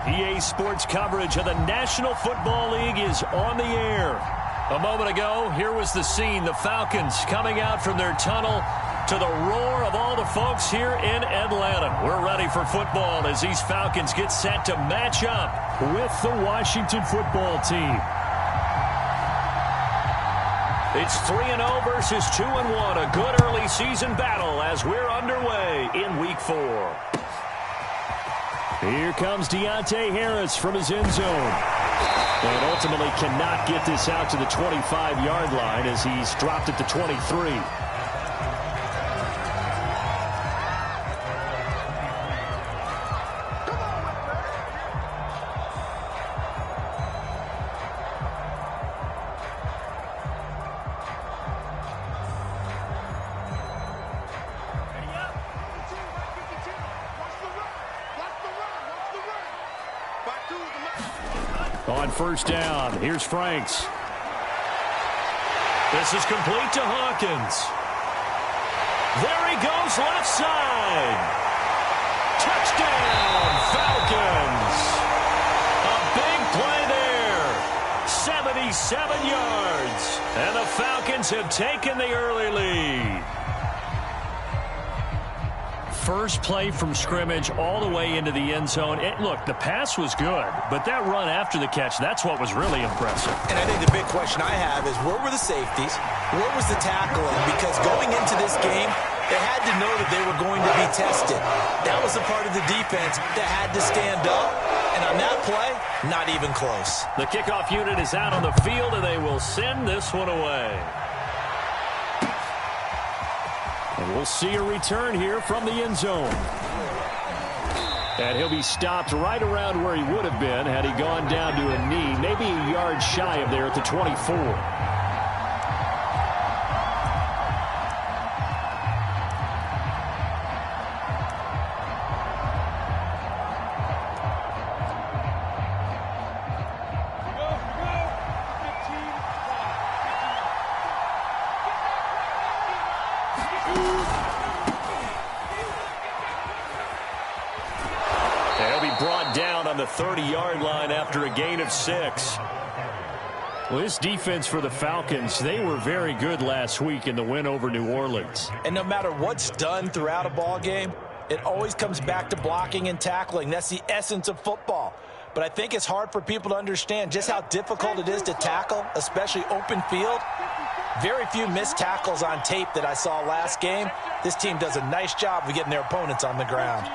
EA Sports coverage of the National Football League is on the air. A moment ago, here was the scene. The Falcons coming out from their tunnel to the roar of all the folks here in Atlanta. We're ready for football as these Falcons get set to match up with the Washington football team. It's 3-0 versus 2-1. A good early season battle as we're underway in Week 4. Here comes Deontay Harris from his end zone. And ultimately cannot get this out to the 25-yard line as he's dropped at the 23. On first down, here's Franks. This is complete to Hawkins. There he goes, left side. Touchdown, Falcons. A big play there. 77 yards. And the Falcons have taken the early lead. First play from scrimmage all the way into the end zone. Look, the pass was good, but that run after the catch, that's what was really impressive. And I think the big question I have is where were the safeties? Where was the tackling? Because going into this game, they had to know that they were going to be tested. That was the part of the defense that had to stand up. And on that play, not even close. The kickoff unit is out on the field, and they will send this one away. And we'll see a return here from the end zone. And he'll be stopped right around where he would have been had he gone down to a knee, maybe a yard shy of there at the 24. Brought down on the 30-yard line after a gain of 6. Well, this defense for the Falcons, they were very good last week in the win over New Orleans. And no matter what's done throughout a ball game, it always comes back to blocking and tackling. That's the essence of football. But I think it's hard for people to understand just how difficult it is to tackle, especially open field. Very few missed tackles on tape that I saw last game. This team does a nice job of getting their opponents on the ground.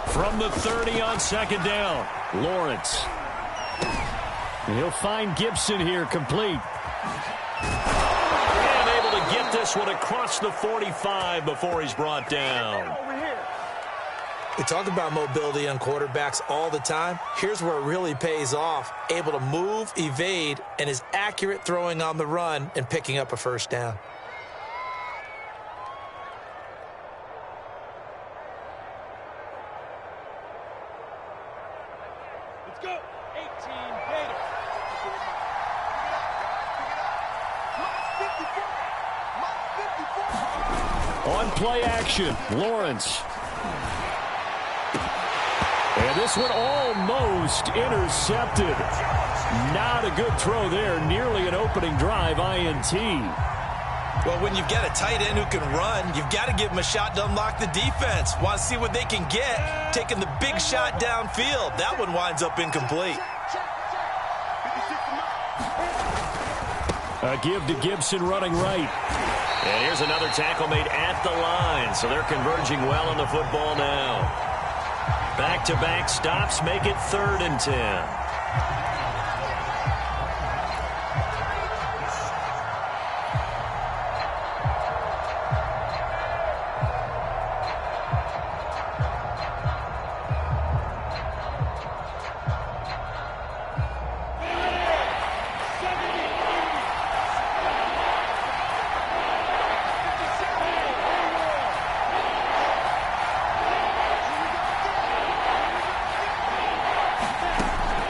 From the 30 on second down, Lawrence. He'll find Gibson here, complete. And able to get this one across the 45 before he's brought down. We talk about mobility on quarterbacks all the time. Here's where it really pays off. Able to move, evade, and is accurate throwing on the run and picking up a first down. On play action, Lawrence. And this one almost intercepted. Not a good throw there. Nearly an opening drive INT. Well, when you've got a tight end who can run, you've got to give him a shot to unlock the defense. Want to see what they can get, taking the big shot downfield. That one winds up incomplete. A give to Gibson running right. And here's another tackle made at the line, so they're converging well on the football now. Back-to-back stops make it 3rd and 10.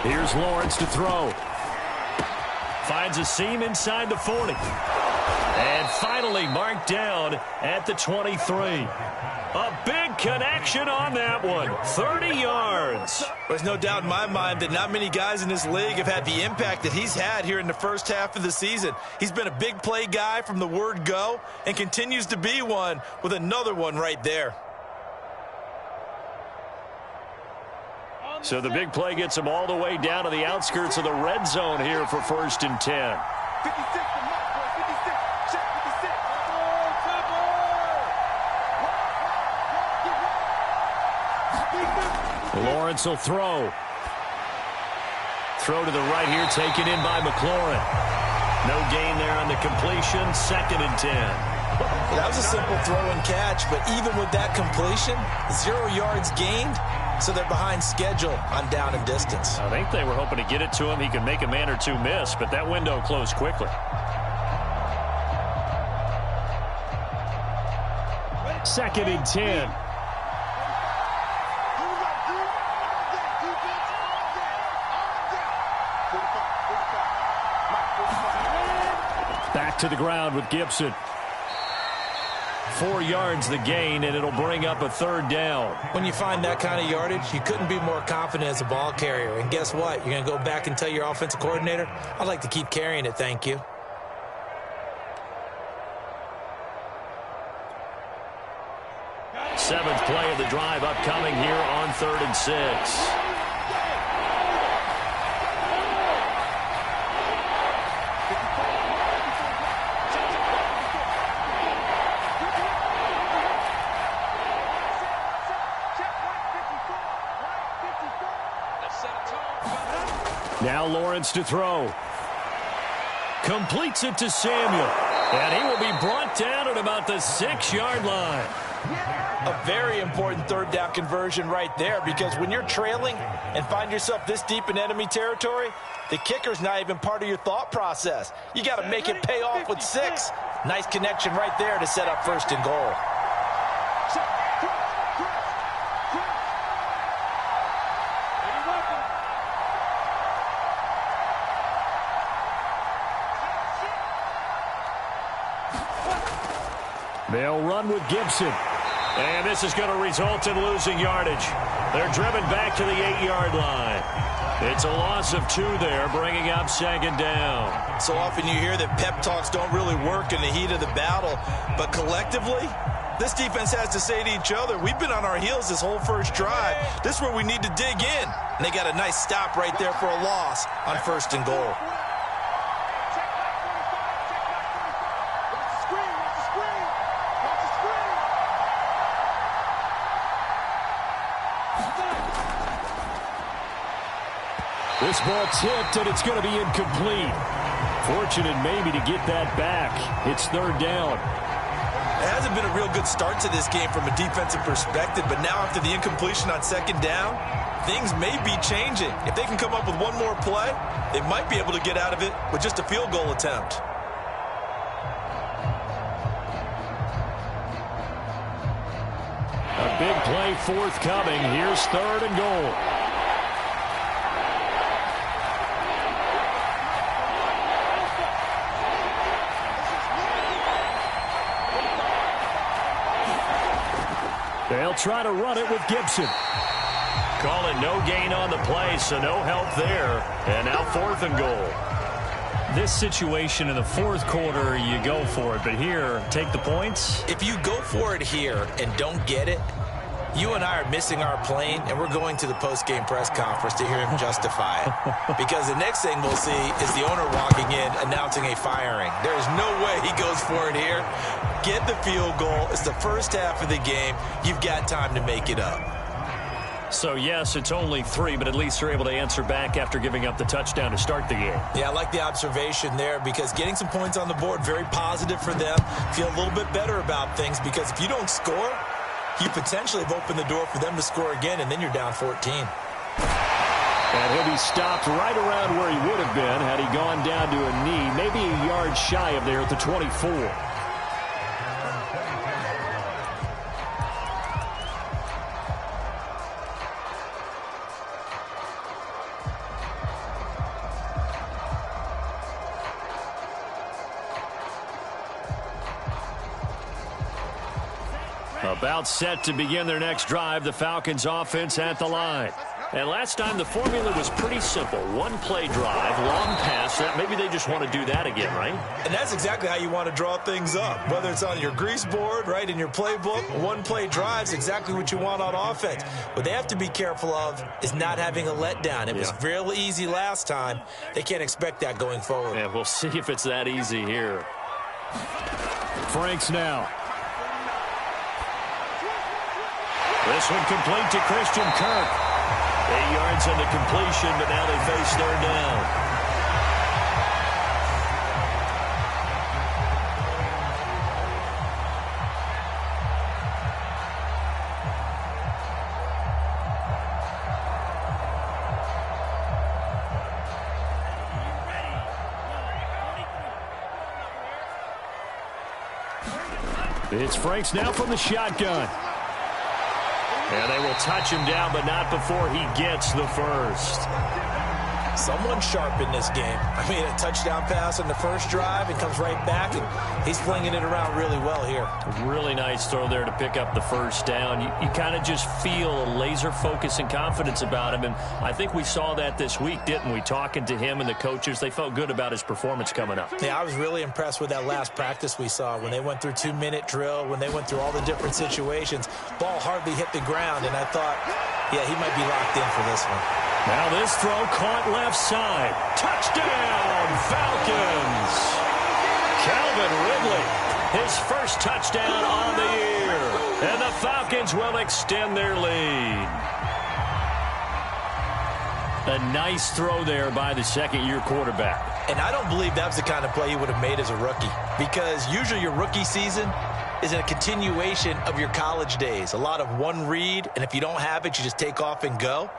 Here's Lawrence to throw. Finds a seam inside the 40. And finally marked down at the 23. A big connection on that one. 30 yards. There's no doubt in my mind that not many guys in this league have had the impact that he's had here in the first half of the season. He's been a big play guy from the word go and continues to be one with another one right there. So the big play gets him all the way down to the outskirts of the red zone here for 1st and 10. 56. Lawrence will throw. Throw to the right here, taken in by McLaurin. No gain there on the completion. 2nd and 10. That was a simple throw and catch, but even with that completion, 0 yards gained, so they're behind schedule on down and distance. I think they were hoping to get it to him. He could make a man or two miss, but that window closed quickly. 2nd and 10. Back to the ground with Gibson. 4 yards the gain, and it'll bring up a 3rd down. When you find that kind of yardage, you couldn't be more confident as a ball carrier. And guess what? You're going to go back and tell your offensive coordinator, I'd like to keep carrying it, thank you. Seventh play of the drive upcoming here on 3rd and 6. Now Lawrence to throw. Completes it to Samuel. And he will be brought down at about the 6-yard line. A very important 3rd down conversion right there, because when you're trailing and find yourself this deep in enemy territory, the kicker's not even part of your thought process. You got to make it pay off with 6. Nice connection right there to set up 1st and goal. They'll run with Gibson. And this is going to result in losing yardage. They're driven back to the 8-yard line. It's a loss of 2 there, bringing up 2nd down. So often you hear that pep talks don't really work in the heat of the battle, but collectively, this defense has to say to each other, we've been on our heels this whole first drive. This is where we need to dig in. And they got a nice stop right there for a loss on 1st and goal. This ball tipped, and it's going to be incomplete. Fortunate maybe to get that back. It's 3rd down. It hasn't been a real good start to this game from a defensive perspective, but now after the incompletion on 2nd down, things may be changing. If they can come up with one more play, they might be able to get out of it with just a field goal attempt. A big play forthcoming. Here's 3rd and goal. They'll try to run it with Gibson. Call it no gain on the play, so no help there. And now 4th and goal. This situation in the 4th quarter, you go for it. But here, take the points. If you go for it here and don't get it, you and I are missing our plane, and we're going to the post-game press conference to hear him justify it. Because the next thing we'll see is the owner walking in announcing a firing. There's no way he goes for it here. Get the field goal. It's the first half of the game. You've got time to make it up. So, yes, it's only 3, but at least they're able to answer back after giving up the touchdown to start the game. Yeah, I like the observation there, because getting some points on the board, very positive for them. Feel a little bit better about things, because if you don't score, you potentially have opened the door for them to score again, and then you're down 14. And he'll be stopped right around where he would have been had he gone down to a knee, maybe a yard shy of there at the 24. About set to begin their next drive, the Falcons offense at the line. And last time the formula was pretty simple. One-play drive, long pass. Maybe they just want to do that again, right? And that's exactly how you want to draw things up. Whether it's on your grease board, right, in your playbook, one-play drive is exactly what you want on offense. What they have to be careful of is not having a letdown. It was real easy last time. They can't expect that going forward. Yeah, we'll see if it's that easy here. Franks now. This one complete to Christian Kirk. 8 yards on the completion, but now they face third down. It's Franks now from the shotgun. And they will touch him down, but not before he gets the first. Someone sharp in this game. I mean, a touchdown pass on the first drive and comes right back, and he's flinging it around really well here. Really nice throw there to pick up the first down. You kind of just feel a laser focus and confidence about him, and I think we saw that this week, didn't we? Talking to him and the coaches, they felt good about his performance coming up. Yeah, I was really impressed with that last practice we saw when they went through 2-minute drill, when they went through all the different situations. Ball hardly hit the ground, and I thought, yeah, he might be locked in for this one. Now this throw caught left side. Touchdown, Falcons! Calvin Ridley, his first touchdown on the year. And the Falcons will extend their lead. A nice throw there by the second-year quarterback. And I don't believe that was the kind of play he would have made as a rookie, because usually your rookie season is a continuation of your college days. A lot of one read, and if you don't have it, you just take off and go.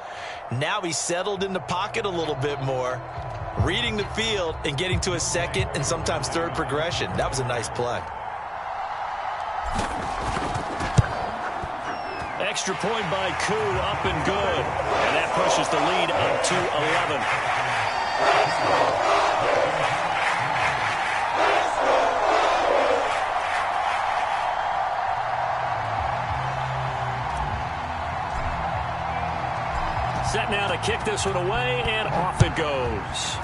Now he's settled in the pocket a little bit more, reading the field and getting to his second and sometimes third progression. That was a nice play. Extra point by Koo, up and good. And that pushes the lead up to 11. Set now to kick this one away, and off it goes.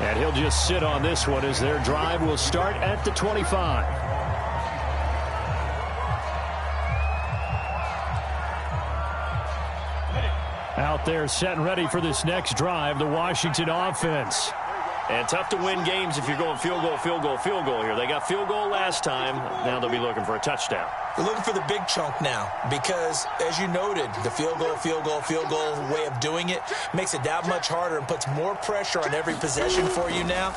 And he'll just sit on this one as their drive will start at the 25. Out there set and ready for this next drive, the Washington offense. And tough to win games if you're going field goal, field goal, field goal here. They got field goal last time. Now they'll be looking for a touchdown. They're looking for the big chunk now because, as you noted, the field goal way of doing it makes it that much harder and puts more pressure on every possession for you now.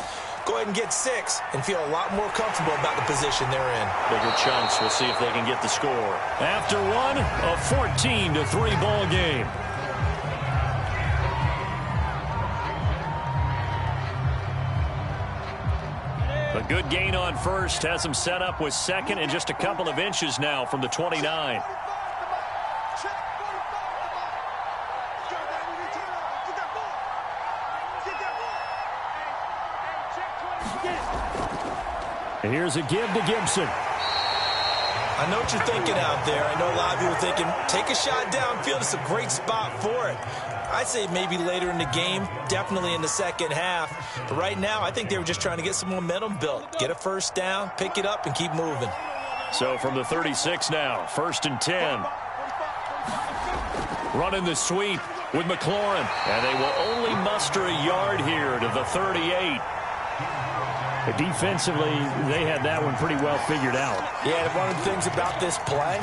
Go ahead and get 6 and feel a lot more comfortable about the position they're in. Bigger chunks. We'll see if they can get the score. After one, a 14-3 ball game. A good gain on first has him set up with second and just a couple of inches now from the 29. And here's a give to Gibson. I know what you're thinking out there. I know a lot of you are thinking, take a shot downfield. It's a great spot for it. I'd say maybe later in the game, definitely in the second half. But right now, I think they were just trying to get some momentum built. Get a first down, pick it up, and keep moving. So from the 36 now, 1st and 10. Running the sweep with McLaurin. And they will only muster a yard here to the 38. But defensively, they had that one pretty well figured out. Yeah, and one of the things about this play,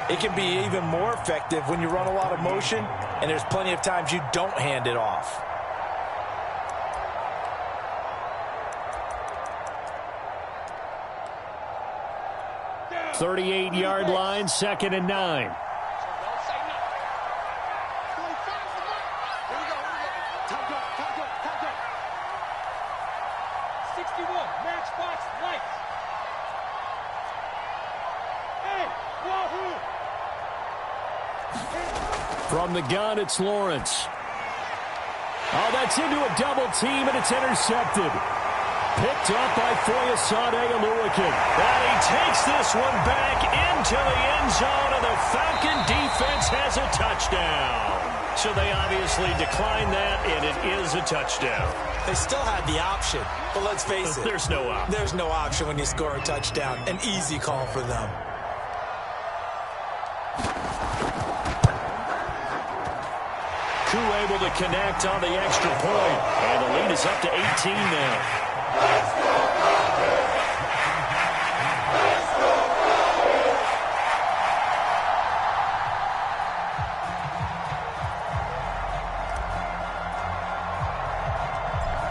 it can be even more effective when you run a lot of motion, and there's plenty of times you don't hand it off. Yeah. 38-yard line, 2nd and 9. From the gun, it's Lawrence. Oh, that's into a double team, and it's intercepted. Picked up by Foyesade Oluwakin. And he takes this one back into the end zone, and the Falcon defense has a touchdown. So they obviously declined that, and it is a touchdown. They still had the option, but let's face it. There's no option. There's no option when you score a touchdown. An easy call for them. Koo able to connect on the extra point, and the lead is up to 18 now.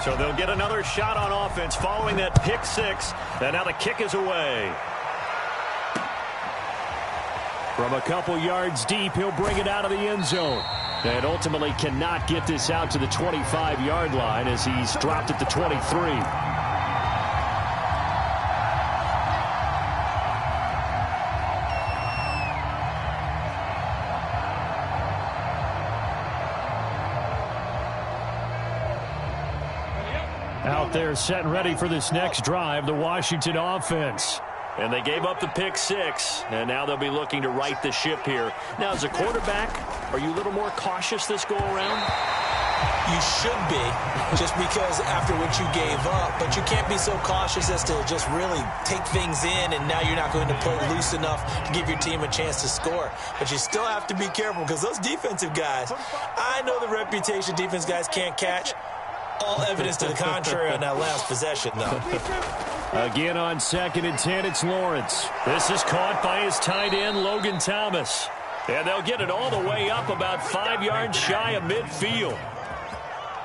So they'll get another shot on offense following that pick six, and now the kick is away. From a couple yards deep, he'll bring it out of the end zone. And ultimately cannot get this out to the 25-yard line as he's dropped at the 23. Out there set and ready for this next drive, the Washington offense. And they gave up the pick six, and now they'll be looking to right the ship here. Now, as a quarterback, are you a little more cautious this go-around? You should be, just because after what you gave up. But you can't be so cautious as to just really take things in, and now you're not going to play loose enough to give your team a chance to score. But you still have to be careful, because those defensive guys, I know the reputation defense guys can't catch. All evidence to the contrary on that last possession, though. Again on 2nd and 10, it's Lawrence. This is caught by his tight end, Logan Thomas. And they'll get it all the way up about 5 yards shy of midfield.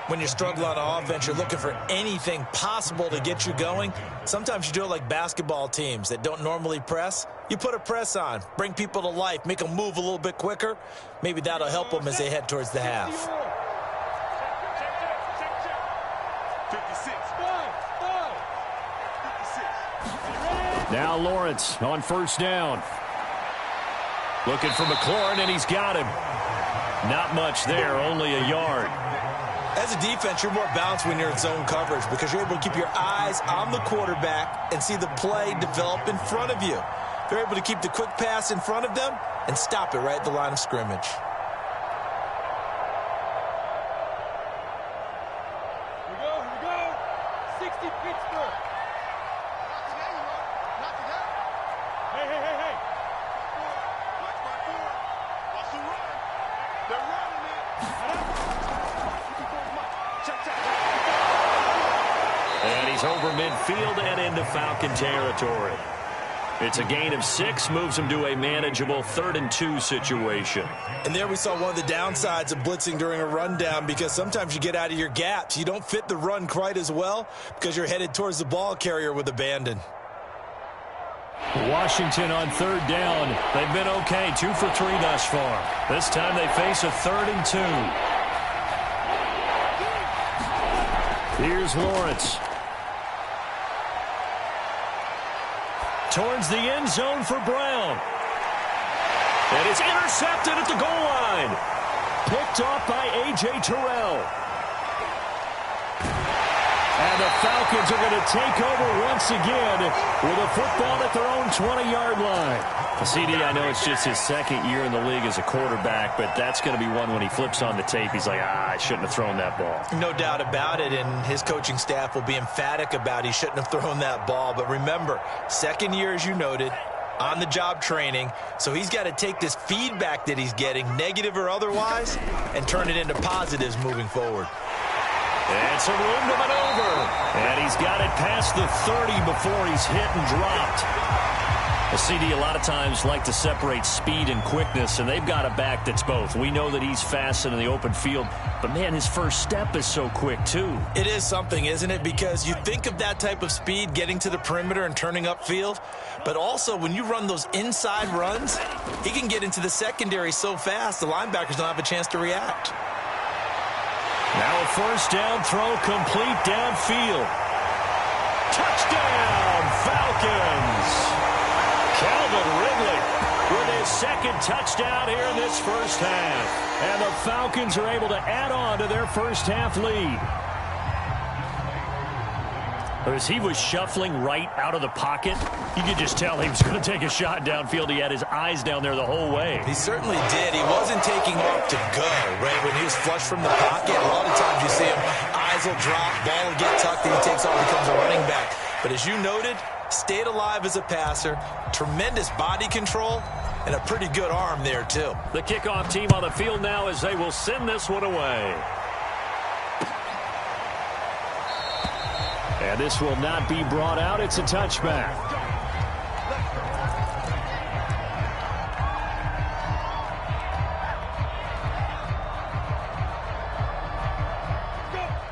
When you struggle on offense, you're looking for anything possible to get you going. Sometimes you do it like basketball teams that don't normally press. You put a press on, bring people to life, make them move a little bit quicker. Maybe that'll help them as they head towards the half. Now Lawrence on 1st down. Looking for McLaurin, and he's got him. Not much there, only a yard. As a defense, you're more balanced when you're in zone coverage because you're able to keep your eyes on the quarterback and see the play develop in front of you. They're able to keep the quick pass in front of them and stop it right at the line of scrimmage. Here we go. 60 Pittsburgh. Hey. Watch my board. Watch the run. They're running it. And he's over midfield and into Falcon territory. It's a gain of 6, moves him to a manageable 3rd and 2 situation. And there we saw one of the downsides of blitzing during a rundown, because sometimes you get out of your gaps. You don't fit the run quite as well because you're headed towards the ball carrier with abandon. Washington on 3rd down. They've been okay, 2 for 3 thus far. This time they face a 3rd and 2. Here's Lawrence. Towards the end zone for Brown. And it's intercepted at the goal line. Picked off by A.J. Terrell. And the Falcons are going to take over once again with a football at their own 20-yard line. CD, I know it's just his 2nd year in the league as a quarterback, but that's going to be one when he flips on the tape. He's like, I shouldn't have thrown that ball. No doubt about it, and his coaching staff will be emphatic about he shouldn't have thrown that ball. But remember, 2nd year, as you noted, on-the-job training, so he's got to take this feedback that he's getting, negative or otherwise, and turn it into positives moving forward. And some room to maneuver. And he's got it past the 30 before he's hit and dropped. The CD a lot of times like to separate speed and quickness, and they've got a back that's both. We know that he's fast in the open field, but, man, his first step is so quick, too. It is something, isn't it? Because you think of that type of speed, getting to the perimeter and turning upfield, but also when you run those inside runs, he can get into the secondary so fast, the linebackers don't have a chance to react. Now a 1st down throw complete downfield. Touchdown, Falcons! Calvin Ridley with his 2nd touchdown here in this first half. And the Falcons are able to add on to their first half lead. As he was shuffling right out of the pocket, you could just tell he was going to take a shot downfield. He had his eyes down there the whole way. He certainly did. He wasn't taking off to go, right? When he was flushed from the pocket, a lot of times you see him, eyes will drop, ball will get tucked, and he takes off, becomes a running back. But as you noted, stayed alive as a passer, tremendous body control, and a pretty good arm there, too. The kickoff team on the field now as they will send this one away. And this will not be brought out. It's a touchback.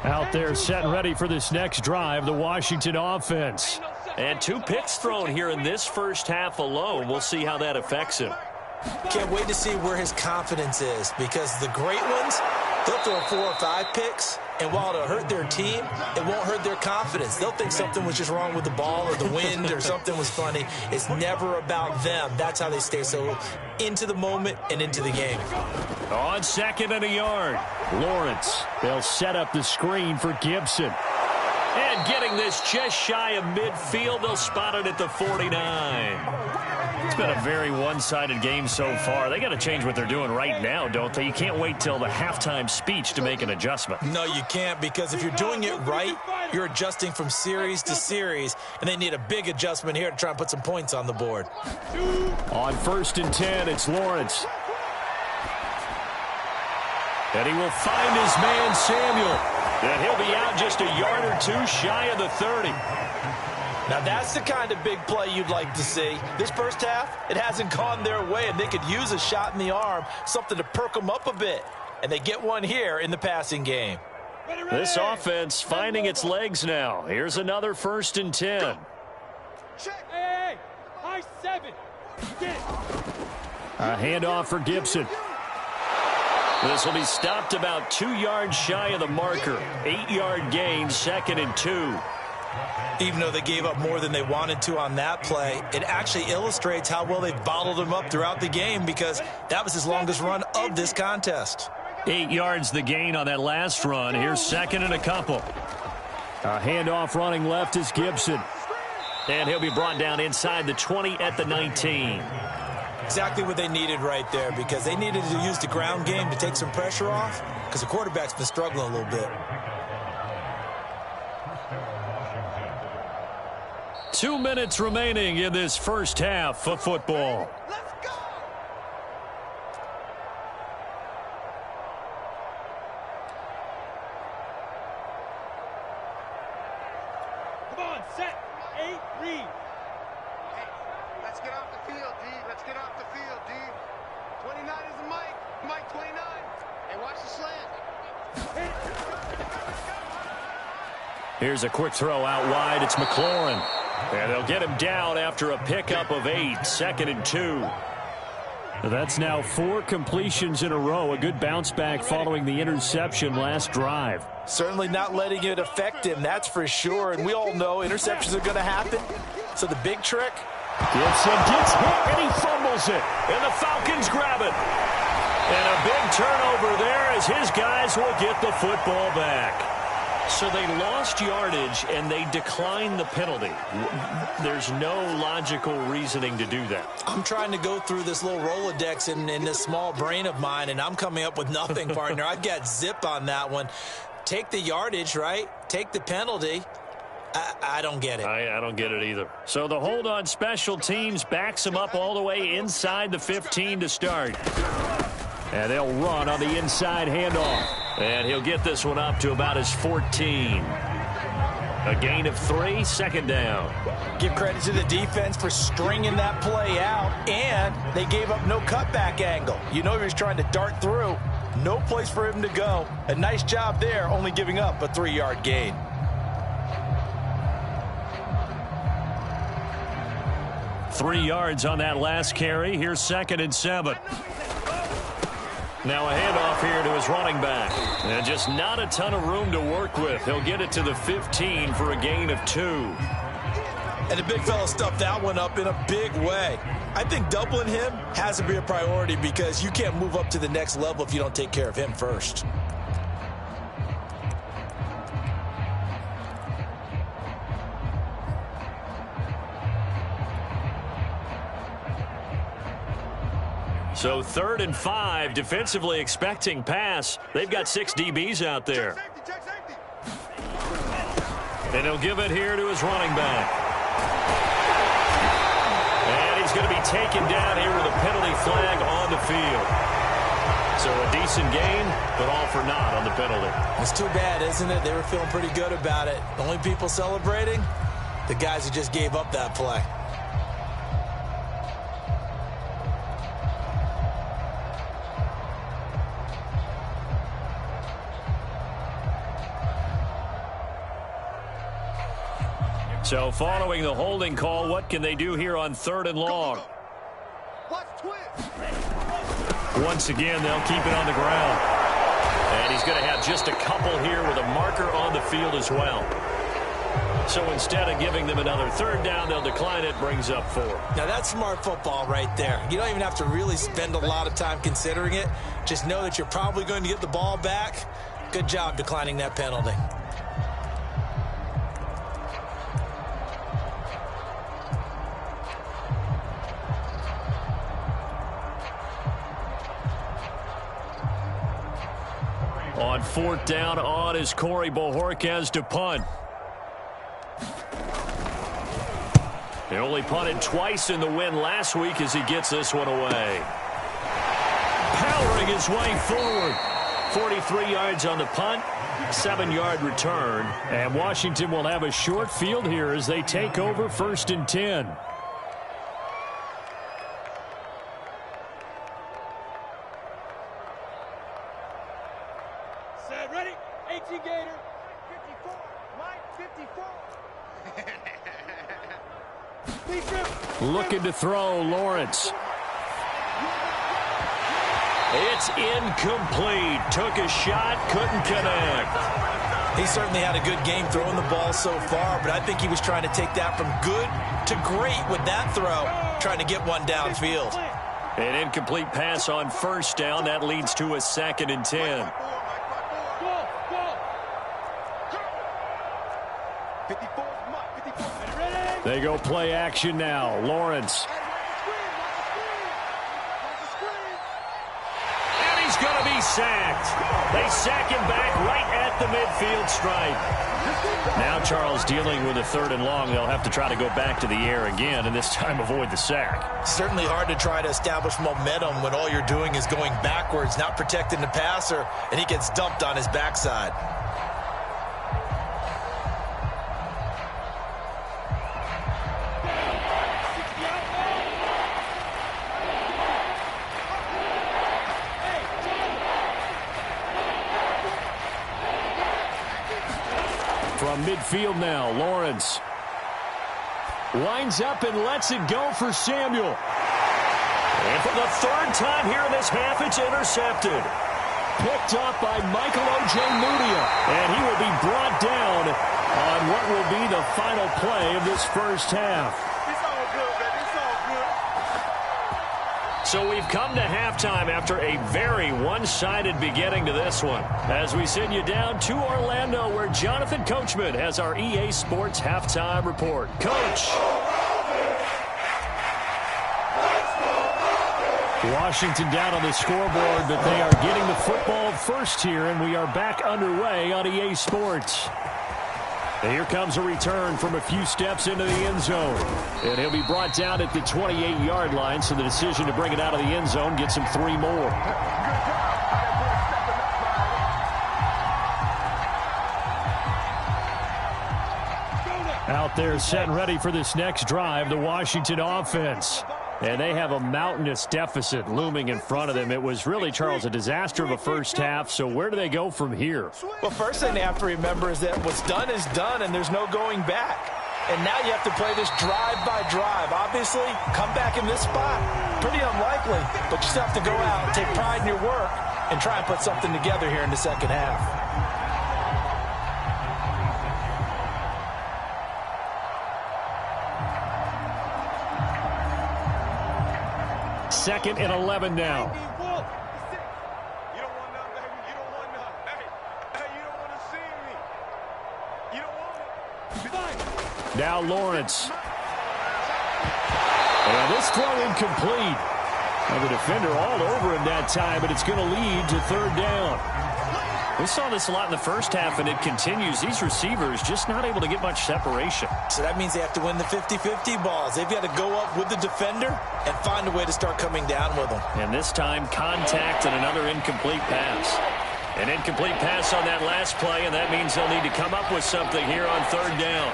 Out there set and ready for this next drive, the Washington offense. And 2 picks thrown here in this first half alone. We'll see how that affects him. Can't wait to see where his confidence is, because the great ones, they'll throw 4 or 5 picks, and while it'll hurt their team, it won't hurt their confidence. They'll think something was just wrong with the ball or the wind or something was funny. It's never about them. That's how they stay so into the moment and into the game. On 2nd and a yard, Lawrence. They'll set up the screen for Gibson. And getting this just shy of midfield, they'll spot it at the 49. It's been a very one-sided game so far. They got to change what they're doing right now, don't they? You can't wait till the halftime speech to make an adjustment. No, you can't, because if you're doing it right, you're adjusting from series to series, and they need a big adjustment here to try and put some points on the board. On 1st and 10, it's Lawrence. And he will find his man, Samuel. And he'll be out just a yard or 2 shy of the 30. Now, that's the kind of big play you'd like to see. This first half, it hasn't gone their way, and they could use a shot in the arm, something to perk them up a bit. And they get one here in the passing game. This offense finding its legs now. Here's another 1st and 10. Hey, high 7. Get it. A handoff for Gibson. This will be stopped about 2 yards shy of the marker. 8-yard gain, 2nd and 2. Even though they gave up more than they wanted to on that play, it actually illustrates how well they bottled him up throughout the game, because that was his longest run of this contest. 8 yards the gain on that last run. Here's 2nd and a couple. A handoff running left is Gibson. And he'll be brought down inside the 20 at the 19. Exactly what they needed right there, because they needed to use the ground game to take some pressure off, because the quarterback's been struggling a little bit. 2 minutes remaining in this first half of football. Let's go. Come on, set. 8, read. Hey, let's get off the field, D. Let's get off the field, D. 29 is the Mike. Mike 29. Hey, watch the slant. Here's a quick throw out wide. It's McLaurin. And they'll get him down after a pickup of 8, 2nd and 2. That's now 4 completions in a row. A good bounce back following the interception last drive. Certainly not letting it affect him, that's for sure. And we all know interceptions are going to happen. So the big trick? Gibson gets hit, and he fumbles it. And the Falcons grab it. And a big turnover there as his guys will get the football back. So they lost yardage, and they declined the penalty. There's no logical reasoning to do that. I'm trying to go through this little Rolodex in this small brain of mine, and I'm coming up with nothing, partner. I've got zip on that one. Take the yardage, right? Take the penalty. I don't get it. I don't get it either. So the hold on special teams backs them up all the way inside the 15 to start. And they'll run on the inside handoff. And he'll get this one up to about his 14. A gain of 3, 2nd down. Give credit to the defense for stringing that play out, and they gave up no cutback angle. You know he was trying to dart through. No place for him to go. A nice job there, only giving up a 3-yard gain. Three yards on that last carry. Here's 2nd and 7. Now a handoff here to his running back. And just not a ton of room to work with. He'll get it to the 15 for a gain of 2. And the big fella stuffed that one up in a big way. I think doubling him has to be a priority, because you can't move up to the next level if you don't take care of him first. So 3rd and 5, defensively expecting pass. They've got 6 DBs out there. And he'll give it here to his running back. And he's going to be taken down here with a penalty flag on the field. So a decent gain, but all for naught on the penalty. It's too bad, isn't it? They were feeling pretty good about it. The only people celebrating, the guys who just gave up that play. So following the holding call, what can they do here on 3rd and long? Once again, they'll keep it on the ground. And he's going to have just a couple here with a marker on the field as well. So instead of giving them another 3rd down, they'll decline it, brings up 4. Now that's smart football right there. You don't even have to really spend a lot of time considering it. Just know that you're probably going to get the ball back. Good job declining that penalty. On 4th down, on is Corey Bojorquez to punt. He only punted twice in the win last week as he gets this one away. Powering his way forward. 43 yards on the punt, 7-yard return. And Washington will have a short field here as they take over 1st and 10. Ready? 18 Gator. 54. Mike, 54. Looking to throw, Lawrence. It's incomplete. Took a shot, couldn't connect. He certainly had a good game throwing the ball so far, but I think he was trying to take that from good to great with that throw, trying to get one downfield. An incomplete pass on 1st down. That leads to a 2nd and 10. They go play action now. Lawrence. And he's going to be sacked. They sack him back right at the midfield stripe. Now Charles dealing with a 3rd and long. They'll have to try to go back to the air again, and this time avoid the sack. Certainly hard to try to establish momentum when all you're doing is going backwards, not protecting the passer, and he gets dumped on his backside. From midfield now, Lawrence winds up and lets it go for Samuel. And for the 3rd time here in this half, it's intercepted. Picked up by Michael Ojemudia, and he will be brought down on what will be the final play of this 1st half. It's all good, baby. It's all good. So we've come to halftime after a very one-sided beginning to this one. As we send you down to Orlando, where Jonathan Coachman has our EA Sports halftime report. Coach. Washington down on the scoreboard, but they are getting the football first here, and we are back underway on EA Sports. And here comes a return from a few steps into the end zone. And he'll be brought down at the 28-yard line, so the decision to bring it out of the end zone gets him 3 more. Out there set and ready for this next drive, the Washington offense. And they have a mountainous deficit looming in front of them. It was really, Charles, a disaster of a 1st half. So where do they go from here? Well, first thing they have to remember is that what's done is done, and there's no going back. And now you have to play this drive by drive. Obviously, come back in this spot, pretty unlikely. But you still have to go out, take pride in your work, and try and put something together here in the 2nd half. Second and 11 now. You don't want none, baby. You don't want none. Hey, you don't want to see me. You don't want it. Now Lawrence. And this throw incomplete. And the defender all over him that time, but it's going to lead to third down. We saw this a lot in the first half, and it continues. These receivers just not able to get much separation. So that means they have to win the 50-50 balls. They've got to go up with the defender and find a way to start coming down with them. And this time, contact and another incomplete pass. An incomplete pass on that last play, and that means they'll need to come up with something here on third down.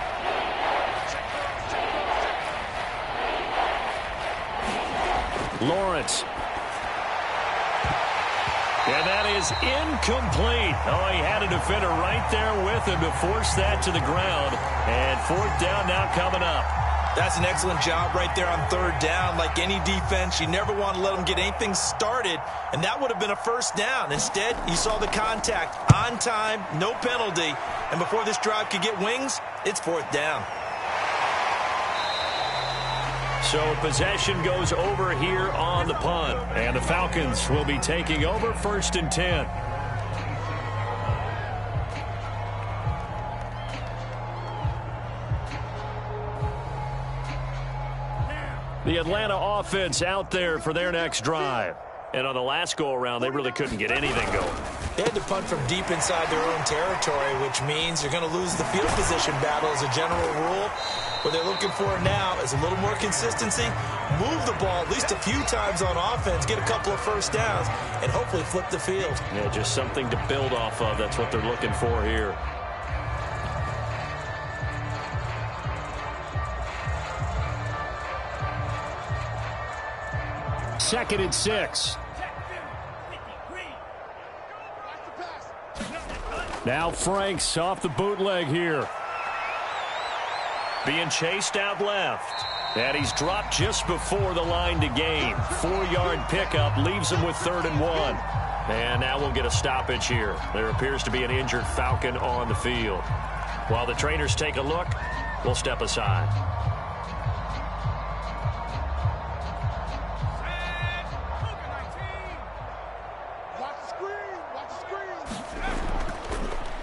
Lawrence. And that is incomplete. Oh, he had a defender right there with him to force that to the ground. And fourth down now coming up. That's an excellent job right there on third down. Like any defense, you never want to let them get anything started, and that would have been a first down. Instead, you saw the contact on time, no penalty, and before this drive could get wings, it's fourth down. So possession goes over here on the punt, and the Falcons will be taking over 1st and 10. The Atlanta offense out there for their next drive. And on the last go-around, they really couldn't get anything going. They had to punt from deep inside their own territory, which means you're going to lose the field position battle as a general rule. What they're looking for now is a little more consistency, move the ball at least a few times on offense, get a couple of first downs, and hopefully flip the field. Yeah, just something to build off of. That's what they're looking for here. Second and 6. Now Franks off the bootleg here. Being chased out left. And he's dropped just before the line to gain. 4-yard pickup leaves him with 3rd and 1. And now we'll get a stoppage here. There appears to be an injured Falcon on the field. While the trainers take a look, we'll step aside.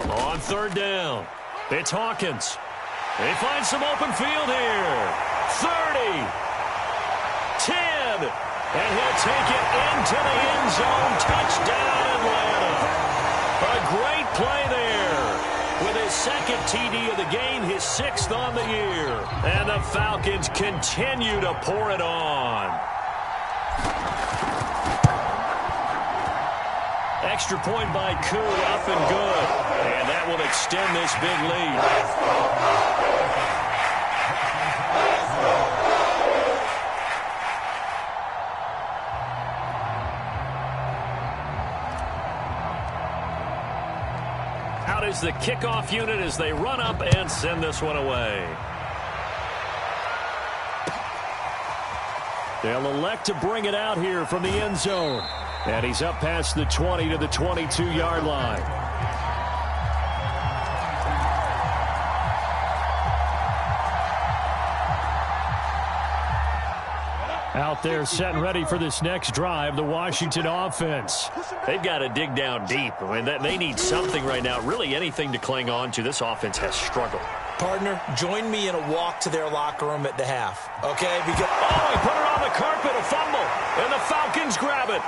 On 3rd down, it's Hawkins. They find some open field here. 30, 10, and he'll take it into the end zone. Touchdown, Atlanta. A great play there. With his 2nd TD of the game, his 6th on the year. And the Falcons continue to pour it on. Extra point by Koo, up and good. And that will extend this big lead. Out is the kickoff unit as they run up and send this one away. They'll elect to bring it out here from the end zone. And he's up past the 20 to the 22-yard line. Out there set and ready for this next drive, the Washington offense. They've got to dig down deep. I mean, they need something right now, really anything to cling on to. This offense has struggled. Partner, join me in a walk to their locker room at the half, okay? Because he put it on the carpet, a fumble, and the Falcons grab it.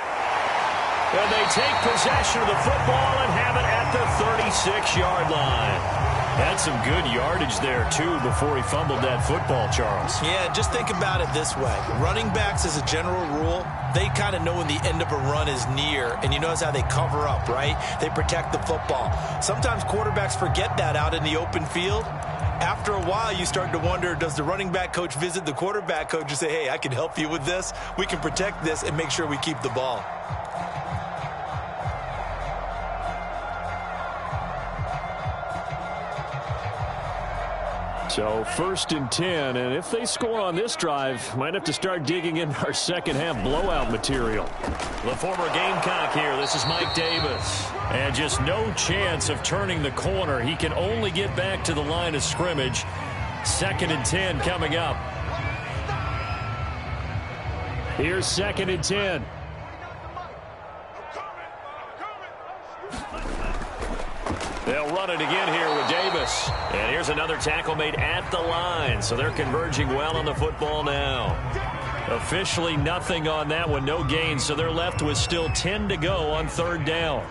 And they take possession of the football and have it at the 36-yard line. Had some good yardage there, too, before he fumbled that football, Charles. Yeah, just think about it this way. Running backs, as a general rule, they kind of know when the end of a run is near, and you notice how they cover up, right? They protect the football. Sometimes quarterbacks forget that out in the open field. After a while, you start to wonder, does the running back coach visit the quarterback coach and say, hey, I can help you with this. We can protect this and make sure we keep the ball. So 1st and 10, and if they score on this drive, might have to start digging in our second half blowout material. The former Gamecock here, this is Mike Davis. And just no chance of turning the corner. He can only get back to the line of scrimmage. 2nd and 10 coming up. Here's 2nd and 10. They'll run it again here with Davis. And here's another tackle made at the line. So they're converging well on the football now. Officially nothing on that one, no gain, so they're left with still 10 to go on third down.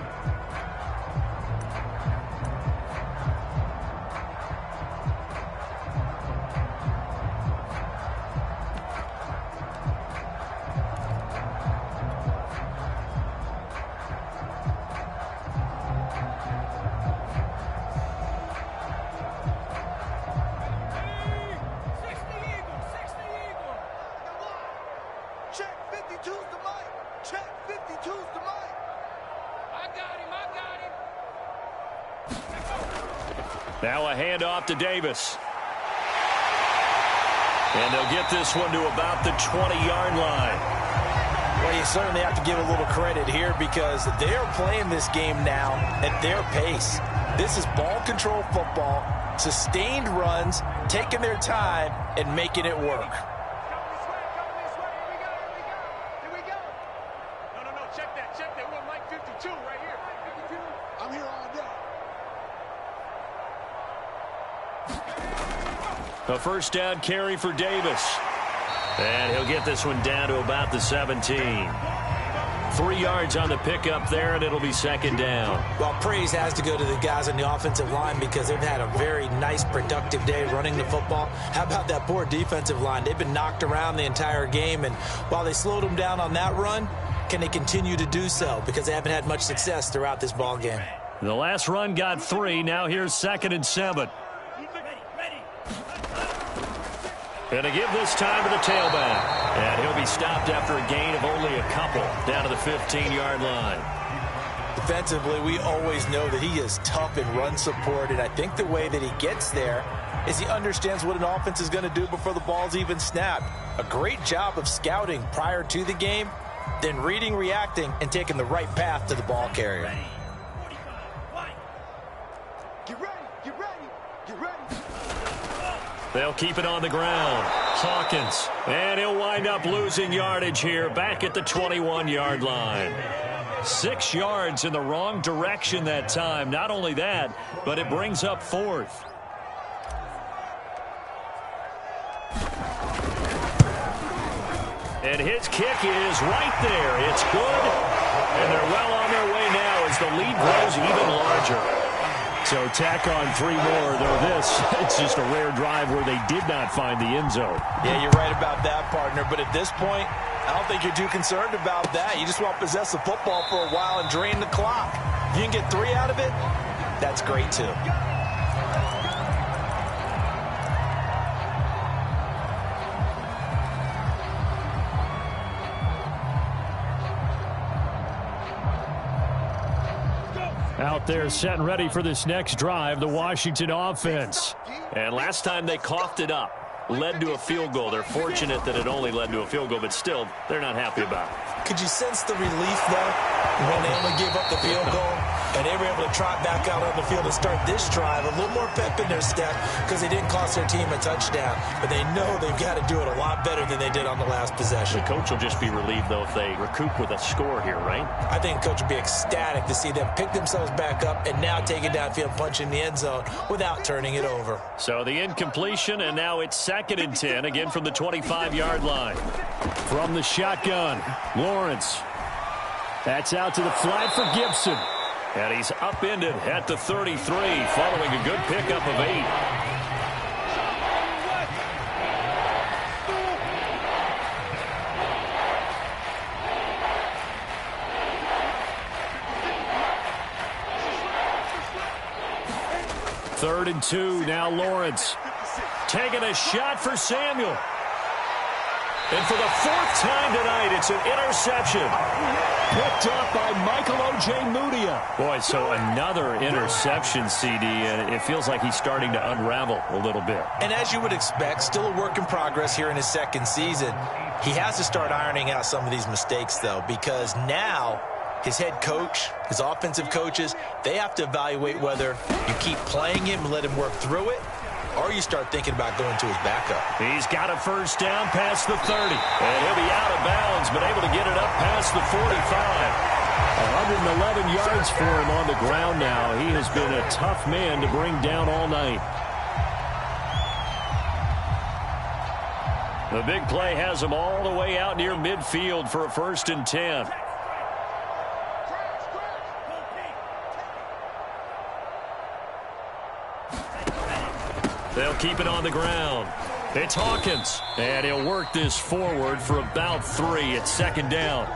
Now a handoff to Davis. And they'll get this one to about the 20-yard line. Well, you certainly have to give a little credit here because they're playing this game now at their pace. This is ball control football, sustained runs, taking their time, and making it work. A first down carry for Davis. And he'll get this one down to about the 17. 3 yards on the pickup there, and it'll be second down. Well, praise has to go to the guys on the offensive line because they've had a very nice, productive day running the football. How about that poor defensive line? They've been knocked around the entire game, and while they slowed them down on that run, can they continue to do so? Because they haven't had much success throughout this ball game. The last run got 3. Now here's 2nd and 7. And to give this time to the tailback. And he'll be stopped after a gain of only a couple down to the 15-yard line. Defensively, we always know that he is tough in run support, and I think the way that he gets there is he understands what an offense is going to do before the ball's even snapped. A great job of scouting prior to the game, then reading, reacting, and taking the right path to the ball carrier. Get ready, get ready, get ready. They'll keep it on the ground. Hawkins. And he'll wind up losing yardage here back at the 21-yard line. 6 yards in the wrong direction that time. Not only that, but it brings up 4th. And his kick is right there. It's good. And they're well on their way now as the lead grows even larger. So tack on 3 more, though this, it's just a rare drive where they did not find the end zone. Yeah, you're right about that, partner. But at this point, I don't think you're too concerned about that. You just want to possess the football for a while and drain the clock. If you can get 3 out of it, that's great, too. Out there set and ready for this next drive, the Washington offense. And last time they coughed it up, led to a field goal. They're fortunate that it only led to a field goal, but still, they're not happy about it. Could you sense the relief, though, when they only gave up the field goal and they were able to trot back out on the field and start this drive? A little more pep in their step because they didn't cost their team a touchdown, but they know they've got to do it a lot better than they did on the last possession. The coach will just be relieved, though, if they recoup with a score here, right? I think the coach will be ecstatic to see them pick themselves back up and now take it downfield, punch in the end zone without turning it over. So the incompletion, and now it's 2nd and 10, again from the 25-yard line. From the shotgun, Lawrence. That's out to the flat for Gibson. And he's upended at the 33, following a good pickup of 8. Third and 2, now Lawrence. Taking a shot for Samuel. And for the 4th time tonight, it's an interception. Picked up by Michael O.J. Mudia. Boy, so another interception, CD, and it feels like he's starting to unravel a little bit. And as you would expect, still a work in progress here in his 2nd season. He has to start ironing out some of these mistakes, though, because now his head coach, his offensive coaches, they have to evaluate whether you keep playing him and let him work through it, or you start thinking about going to his backup. He's got a first down past the 30. And he'll be out of bounds, but able to get it up past the 45. 111 yards for him on the ground now. He has been a tough man to bring down all night. The big play has them all the way out near midfield for a 1st and 10. They'll keep it on the ground. It's Hawkins, and he'll work this forward for about 3. It's 2nd down.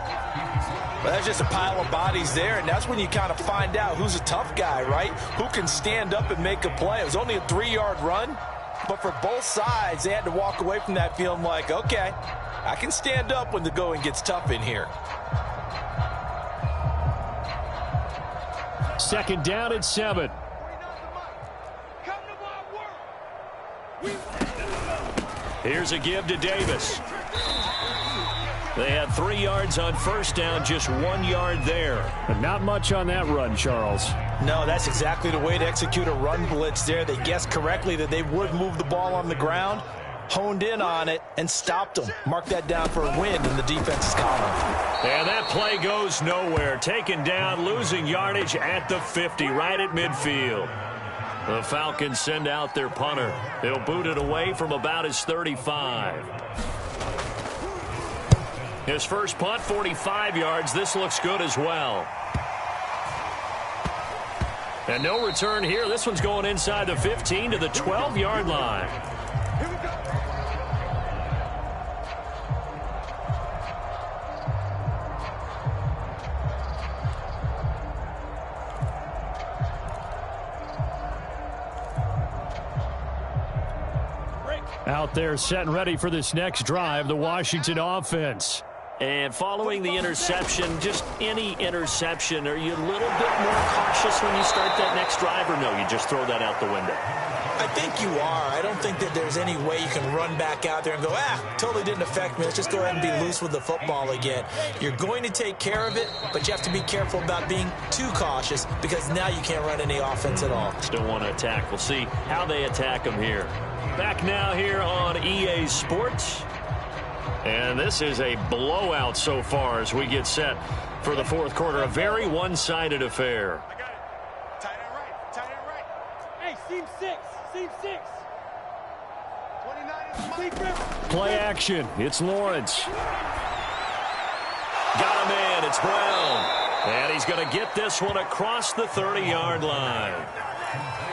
Well, that's just a pile of bodies there, and that's when you kind of find out who's a tough guy, right? Who can stand up and make a play. It was only a 3-yard run, but for both sides, they had to walk away from that feeling like, okay, I can stand up when the going gets tough in here. 2nd down and 7. Here's a give to Davis. They had 3 yards on 1st down, just 1 yard there. But not much on that run, Charles. No, that's exactly the way to execute a run blitz there. They guessed correctly that they would move the ball on the ground, honed in on it, and stopped them. Mark that down for a win in the defense's column. And that play goes nowhere. Taken down, losing yardage at the 50, right at midfield. The Falcons send out their punter. He'll boot it away from about his 35. His first punt, 45 yards. This looks good as well. And no return here. This one's going inside the 15 to the 12-yard line. Out there set and ready for this next drive, the Washington offense. And following the interception, just any interception, are you a little bit more cautious when you start that next drive, or no, you just throw that out the window? I think you are. I don't think that there's any way you can run back out there and go, totally didn't affect me. Let's just go ahead and be loose with the football again. You're going to take care of it, but you have to be careful about being too cautious because now you can't run any offense at all. Still want to attack. We'll see how they attack them here. Back now here on EA Sports. And this is a blowout so far as we get set for the 4th quarter. A very one-sided affair. I got it. Tight end right. Tight end right. Hey, seam 6. Seam 6. 29 is Mike. Play action. It's Lawrence. Got him in. It's Brown. And he's going to get this one across the 30-yard line.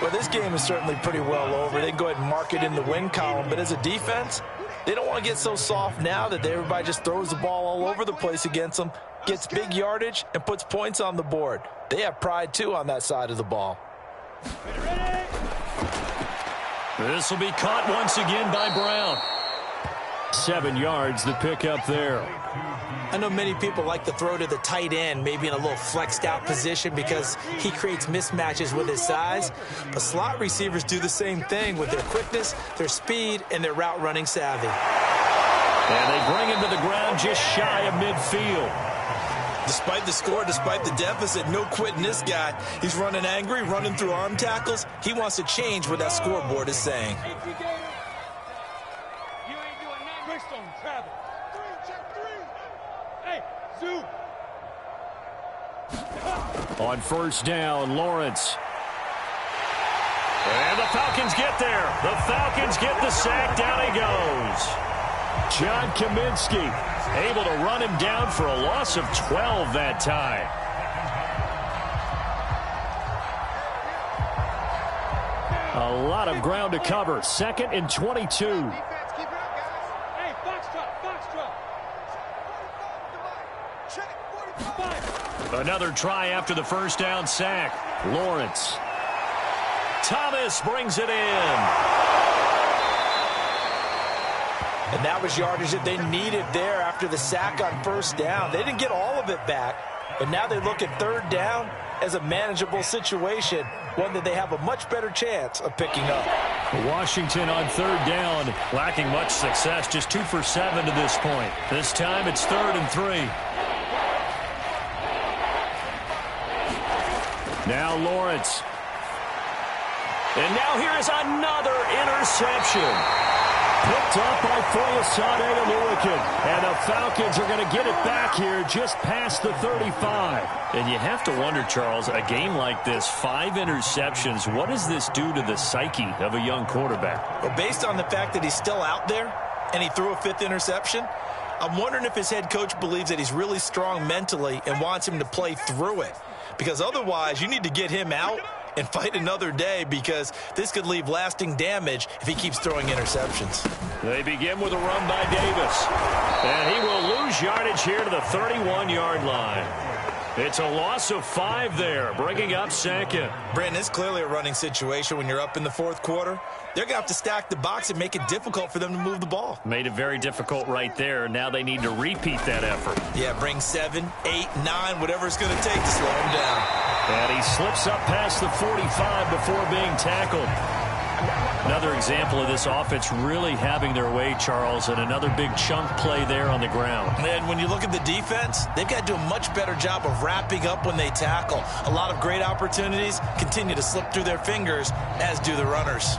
Well, this game is certainly pretty well over. They can go ahead and mark it in the win column. But as a defense, they don't want to get so soft now that everybody just throws the ball all over the place against them, gets big yardage, and puts points on the board. They have pride, too, on that side of the ball. This will be caught once again by Brown. 7 yards, the pickup there. I know many people like to throw to the tight end, maybe in a little flexed out position because he creates mismatches with his size. But slot receivers do the same thing with their quickness, their speed, and their route running savvy. And they bring him to the ground just shy of midfield. Despite the score, despite the deficit, no quitting this guy. He's running angry, running through arm tackles. He wants to change what that scoreboard is saying. On 1st down, Lawrence. And the Falcons get there. The Falcons get the sack. Down he goes. John Kaminsky able to run him down for a loss of 12 that time. A lot of ground to cover. 2nd and 22. Another try after the 1st down sack. Lawrence. Thomas brings it in. And that was yardage that they needed there after the sack on 1st down. They didn't get all of it back, but now they look at 3rd down as a manageable situation, one that they have a much better chance of picking up. Washington on 3rd down, lacking much success, just 2 for 7 to this point. This time it's 3rd and 3. Now Lawrence. And now here is another interception. Picked up by Foyesade Oluwakin. And the Falcons are going to get it back here just past the 35. And you have to wonder, Charles, a game like this, 5 interceptions, what does this do to the psyche of a young quarterback? Well, based on the fact that he's still out there, and he threw a 5th interception. I'm wondering if his head coach believes that he's really strong mentally and wants him to play through it. Because otherwise, you need to get him out and fight another day, because this could leave lasting damage if he keeps throwing interceptions. They begin with a run by Davis. And he will lose yardage here to the 31-yard line. It's a loss of 5 there, bringing up 2nd. Brandon, it's clearly a running situation when you're up in the 4th quarter. They're going to have to stack the box and make it difficult for them to move the ball. Made it very difficult right there. Now they need to repeat that effort. Yeah, bring 7, 8, 9, whatever it's going to take to slow him down. And he slips up past the 45 before being tackled. Another example of this offense really having their way, Charles, and another big chunk play there on the ground. And when you look at the defense, they've got to do a much better job of wrapping up when they tackle. A lot of great opportunities continue to slip through their fingers, as do the runners.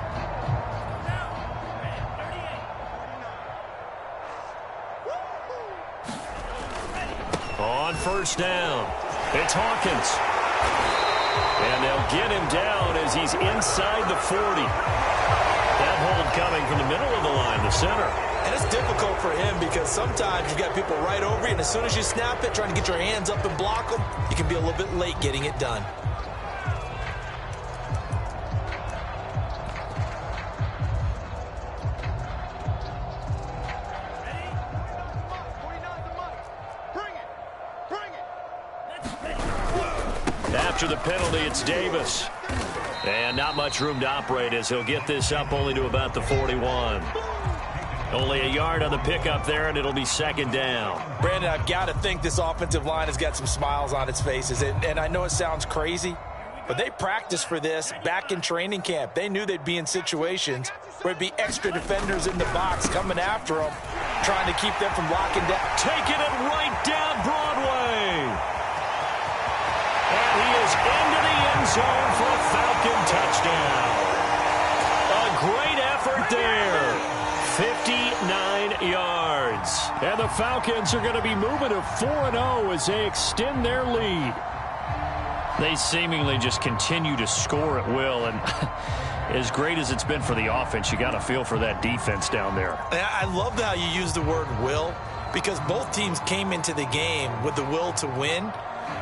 On first down, it's Hawkins. And they'll get him down as he's inside the 40. That hold coming from the middle of the line, the center. And it's difficult for him because sometimes you've got people right over you, and as soon as you snap it, trying to get your hands up and block them, you can be a little bit late getting it done. After the penalty, it's Davis. And not much room to operate as he'll get this up only to about the 41. Only a yard on the pickup there, and it'll be 2nd down. Brandon, I've got to think this offensive line has got some smiles on its faces. And I know it sounds crazy, but they practiced for this back in training camp. They knew they'd be in situations where it'd be extra defenders in the box coming after them, trying to keep them from locking down. Taking it right down Broadway. And he is into the end zone for a Falcon touchdown. A great effort there. 59 yards. And the Falcons are going to be moving to 4-0 as they extend their lead. They seemingly just continue to score at will. And as great as it's been for the offense, you got to feel for that defense down there. I love how you use the word will, because both teams came into the game with the will to win.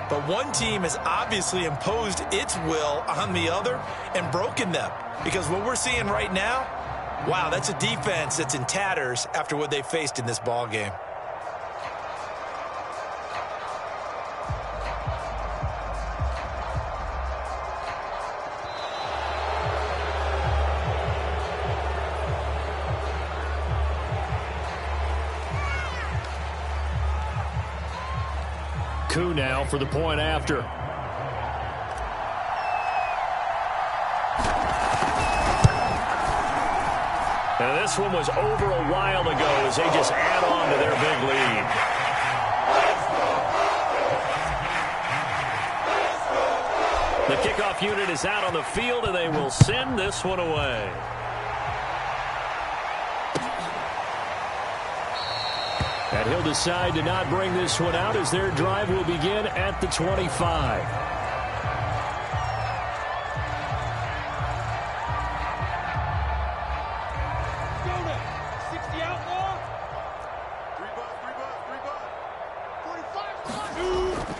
But one team has obviously imposed its will on the other and broken them. Because what we're seeing right now, wow, that's a defense that's in tatters after what they faced in this ball game. Coup now for the point after. And this one was over a while ago as they just add on to their big lead. The kickoff unit is out on the field, and they will send this one away. And he'll decide to not bring this one out as their drive will begin at the 25.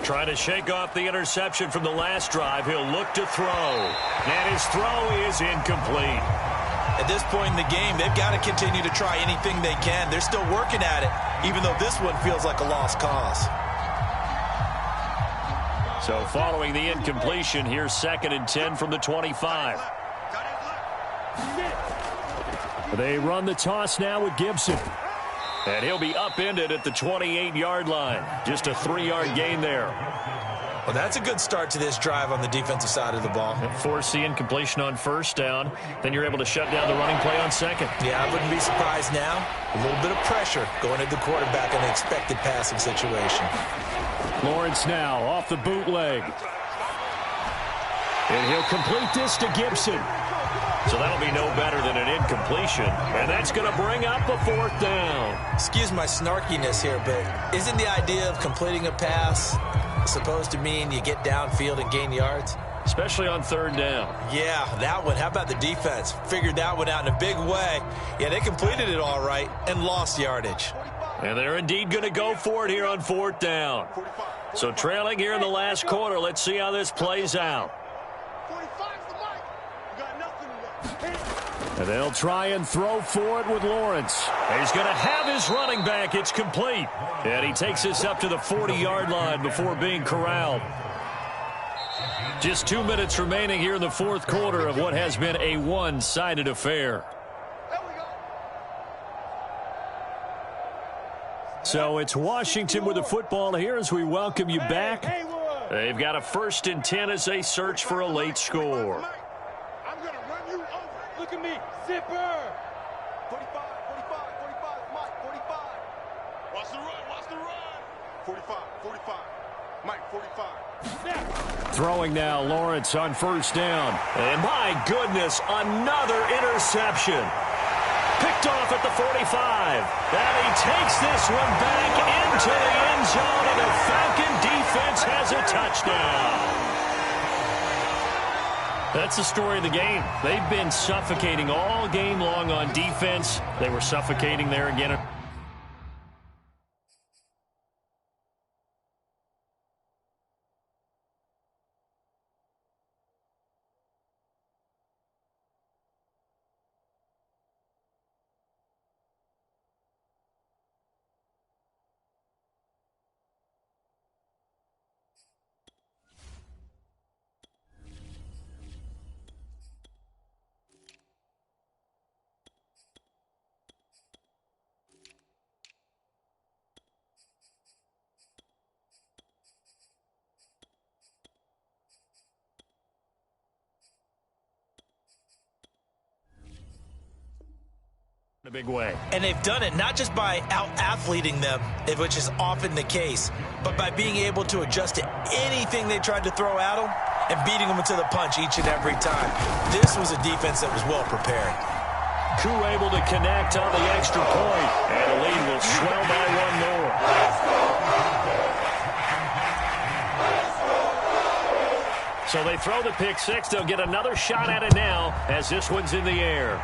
Trying to shake off the interception from the last drive. He'll look to throw. And his throw is incomplete. At this point in the game, they've got to continue to try anything they can. They're still working at it, even though this one feels like a lost cause. So following the incompletion, here's 2nd and 10 from the 25. They run the toss now with Gibson. And he'll be upended at the 28-yard line. Just a 3-yard gain there. Well, that's a good start to this drive on the defensive side of the ball. Force the incompletion on first down. Then you're able to shut down the running play on 2nd. Yeah, I wouldn't be surprised now. A little bit of pressure going at the quarterback in an expected passing situation. Lawrence now off the bootleg. And he'll complete this to Gibson. So that'll be no better than an incompletion. And that's going to bring up a 4th down. Excuse my snarkiness here, but isn't the idea of completing a pass supposed to mean you get downfield and gain yards? especially on third down. Yeah, that one. How about the defense? Figured that one out in a big way. Yeah, they completed it all right and lost yardage. And they're indeed going to go for it here on fourth down. So trailing here in the last quarter. Let's see how this plays out. And they'll try and throw for it with Lawrence. He's going to have his running back. It's complete. And he takes this up to the 40-yard line before being corralled. Just 2 minutes remaining here in the fourth quarter of what has been a one-sided affair. So it's Washington with the football here as we welcome you back. They've got a 1st and 10 as they search for a late score. I'm going to run you over. Look at me. Zipper. 45, Mike, 45. Watch the run. 45, Mike, 45. Throwing now, Lawrence on 1st down. And my goodness, another interception. Picked off at the 45. And he takes this one back into the end zone, and the Falcon defense has a touchdown. That's the story of the game. They've been suffocating all game long on defense. They were suffocating there again. A big way. And they've done it not just by out-athleting them, which is often the case, but by being able to adjust to anything they tried to throw at them and beating them to the punch each and every time. This was a defense that was well prepared. Koo able to connect on the extra point, and the lead will swell by one more. So they throw the pick six. They'll get another shot at it now as this one's in the air.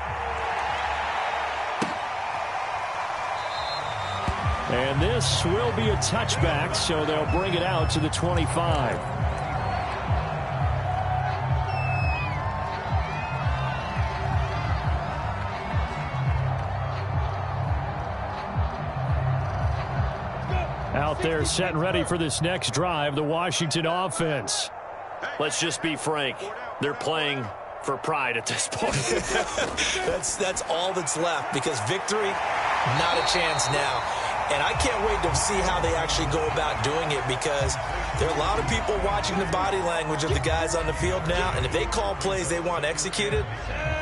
And this will be a touchback, so they'll bring it out to the 25. Out there set and ready for this next drive, the Washington offense. Let's just be frank. They're playing for pride at this point. That's all that's left, because victory, not a chance now. And I can't wait to see how they actually go about doing it, because there are a lot of people watching the body language of the guys on the field now. And if they call plays they want executed,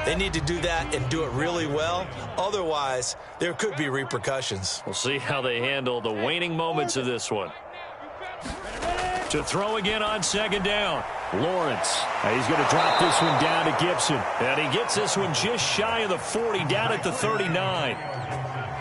they need to do that and do it really well. Otherwise, there could be repercussions. We'll see how they handle the waning moments of this one. To throw again on 2nd down. Lawrence. He's going to drop this one down to Gibson. And he gets this one just shy of the 40, down at the 39.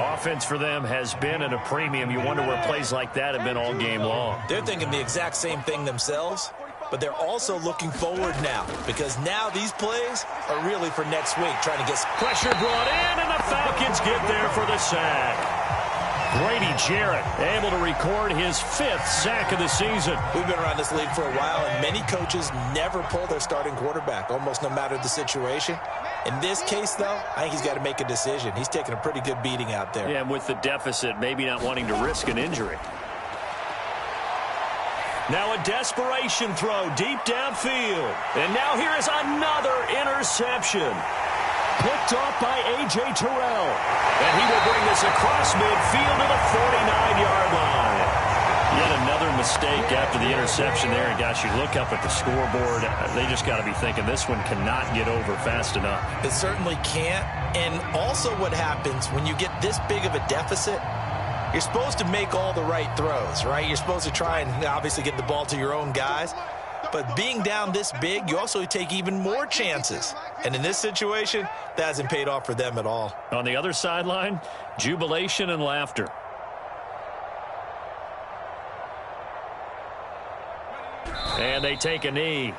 Offense for them has been at a premium. You wonder where plays like that have been all game long. They're thinking the exact same thing themselves, but they're also looking forward now, because now these plays are really for next week, trying to get pressure brought in, and the Falcons get there for the sack. Grady Jarrett able to record his 5th sack of the season. We've been around this league for a while, and many coaches never pull their starting quarterback, almost no matter the situation. In this case, though, I think he's got to make a decision. He's taking a pretty good beating out there. Yeah, and with the deficit, maybe not wanting to risk an injury. Now a desperation throw deep downfield. And now here is another interception. Picked off by A.J. Terrell. And he will bring this across midfield to the 49-yard line. Yet another mistake after the interception there. And, gosh, you look up at the scoreboard, they just got to be thinking this one cannot get over fast enough. It certainly can't. And also what happens when you get this big of a deficit, you're supposed to make all the right throws, right? You're supposed to try and obviously get the ball to your own guys. But being down this big, you also take even more chances. And in this situation, that hasn't paid off for them at all. On the other sideline, jubilation and laughter. And they take a knee.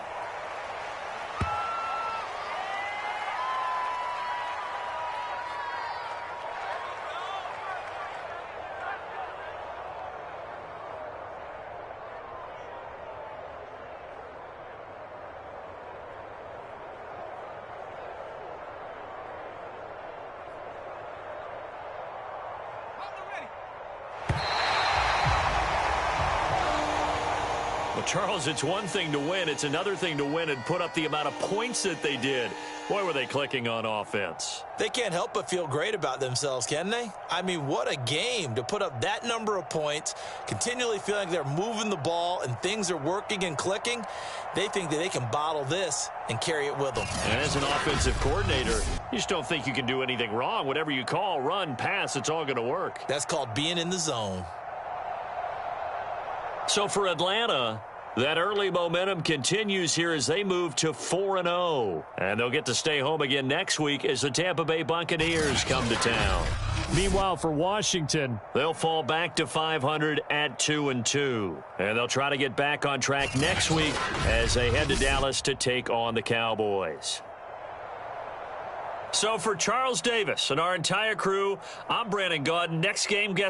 Well, Charles, it's one thing to win. It's another thing to win and put up the amount of points that they did. Boy, were they clicking on offense. They can't help but feel great about themselves, can they? I mean, what a game to put up that number of points, continually feeling like they're moving the ball and things are working and clicking. They think that they can bottle this and carry it with them. And as an offensive coordinator, you just don't think you can do anything wrong. Whatever you call, run, pass, it's all going to work. That's called being in the zone. So for Atlanta, that early momentum continues here as they move to 4-0. And they'll get to stay home again next week as the Tampa Bay Buccaneers come to town. Meanwhile, for Washington, they'll fall back to 500 at 2-2. And they'll try to get back on track next week as they head to Dallas to take on the Cowboys. So for Charles Davis and our entire crew, I'm Brandon Gaudin. Next game, guess